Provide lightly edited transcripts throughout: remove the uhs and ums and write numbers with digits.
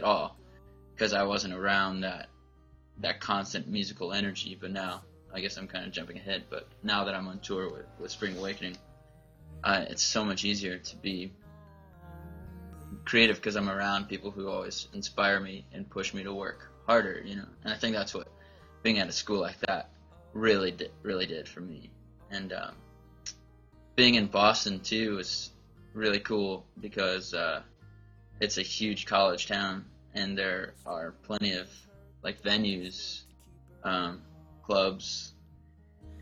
at all because I wasn't around that constant musical energy. But now, I guess I'm kind of jumping ahead, but now that I'm on tour with Spring Awakening, it's so much easier to be creative because I'm around people who always inspire me and push me to work harder, you know. And I think that's what being at a school like that really did for me. And being in Boston too is really cool because it's a huge college town, and there are plenty of like venues, clubs,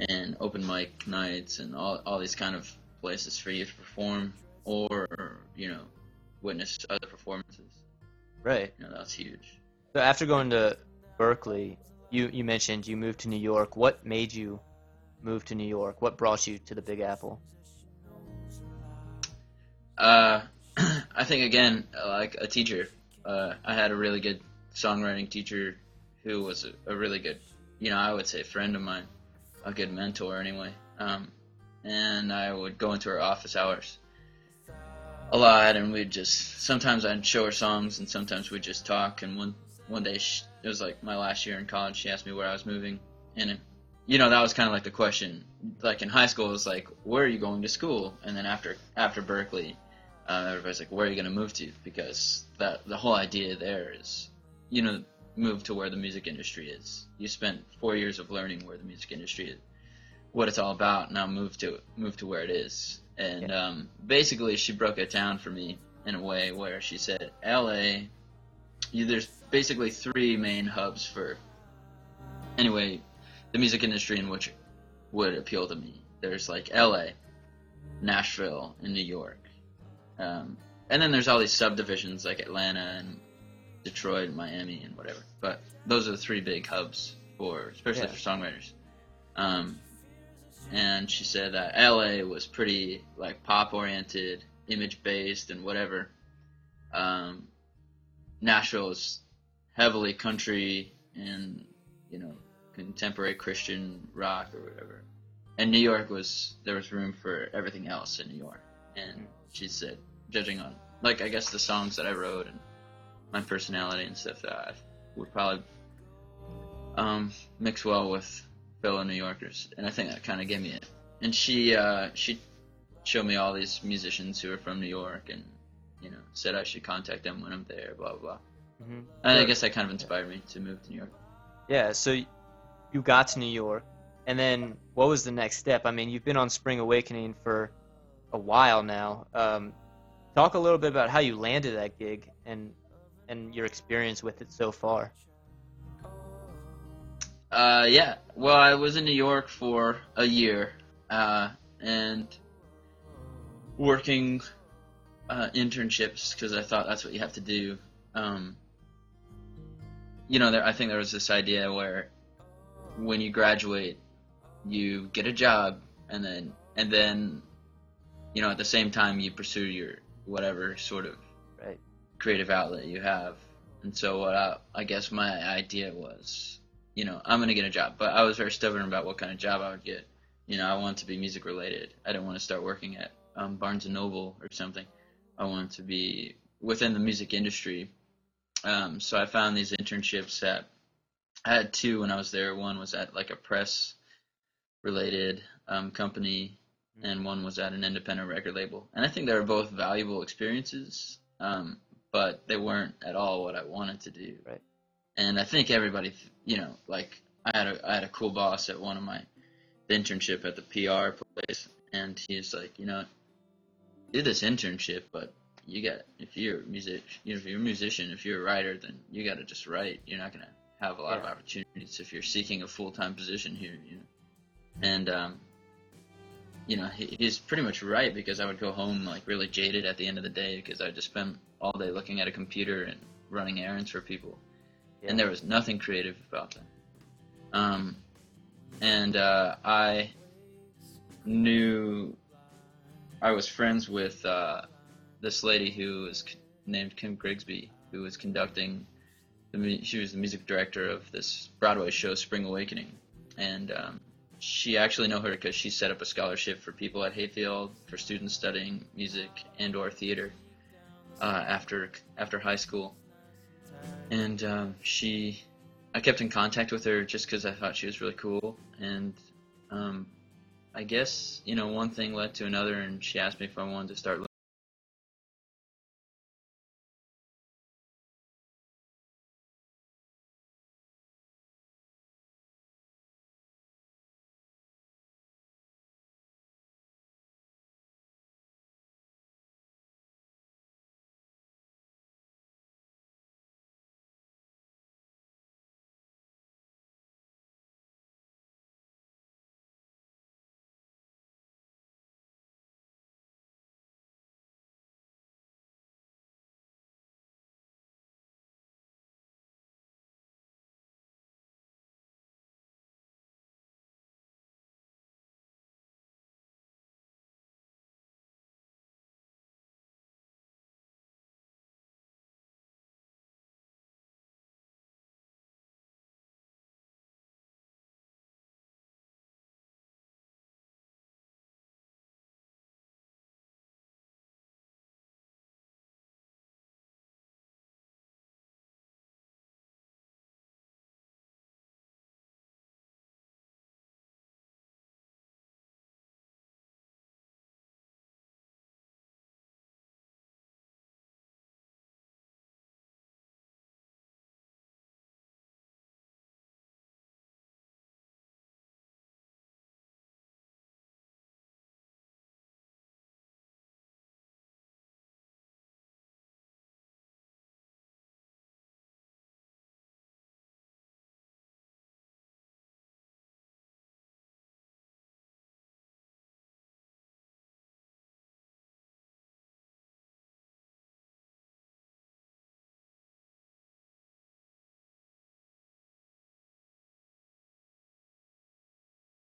and open mic nights, and all these kind of places for you to perform or, you know, witness other performances. Right. You know, that's huge. So after going to Berkeley, you mentioned you moved to New York. What made you move to New York? What brought you to the Big Apple? I think, again, like a teacher. I had a really good songwriting teacher who was a really good, you know, I would say friend of mine, a good mentor anyway. And I would go into her office hours a lot, and sometimes I'd show her songs, and sometimes we'd just talk. And one day, it was like my last year in college, she asked me where I was moving, and you know, that was kind of like the question. Like in high school, it was like, where are you going to school? And then after Berkeley, everybody's like, where are you going to move to? Because the whole idea there is, you know, move to where the music industry is. You spent 4 years of learning where the music industry is, what it's all about. Now move to where it is. And basically, she broke it down for me in a way where she said, LA, there's basically 3 main hubs for, anyway, the music industry in which would appeal to me. There's like LA, Nashville, and New York. And then there's all these subdivisions like Atlanta and Detroit and Miami and whatever. But those are the 3 big hubs especially for songwriters. And she said that LA was pretty like pop oriented, image based, and whatever. Nashville is heavily country and, you know, contemporary Christian rock or whatever. And New York there was room for everything else in New York. And she said, judging on, like, I guess the songs that I wrote and my personality and stuff, that I would probably mix well with fellow New Yorkers. And I think that kind of gave me it. And she showed me all these musicians who are from New York, and, you know, said I should contact them when I'm there, blah, blah, blah. Mm-hmm. And I guess that kind of inspired me to move to New York. Yeah, so you got to New York, and then what was the next step? I mean, you've been on Spring Awakening for a while now. Talk a little bit about how you landed that gig and your experience with it so far. Yeah. Well, I was in New York for a year, and working internships because I thought that's what you have to do. You know, I think there was this idea where when you graduate, you get a job, and then, you know, at the same time you pursue your whatever sort of creative outlet you have. And so what I guess my idea was, you know, I'm going to get a job. But I was very stubborn about what kind of job I would get. You know, I wanted to be music related. I didn't want to start working at Barnes & Noble or something. I wanted to be within the music industry. So I found these internships that I had 2 when I was there. One was at like a press related company, and one was at an independent record label. And I think they were both valuable experiences, but they weren't at all what I wanted to do. Right. And I think everybody, you know, like I had a cool boss at one of the internship at the PR place, and he's like, you know, do this internship, but if you're a musician, if you're a writer, then you got to just write. You're not gonna have a lot of opportunities if you're seeking a full-time position here, you know. And you know, he's pretty much right, because I would go home like really jaded at the end of the day because I just spent all day looking at a computer and running errands for people. Yeah. And there was nothing creative about that. I knew I was friends with this lady who was named Kim Grigsby, who was conducting she was the music director of this Broadway show, Spring Awakening. And she actually know her because she set up a scholarship for people at Hayfield for students studying music and or theater after high school. and I kept in contact with her just because I thought she was really cool, and I guess one thing led to another, and she asked me if I wanted to start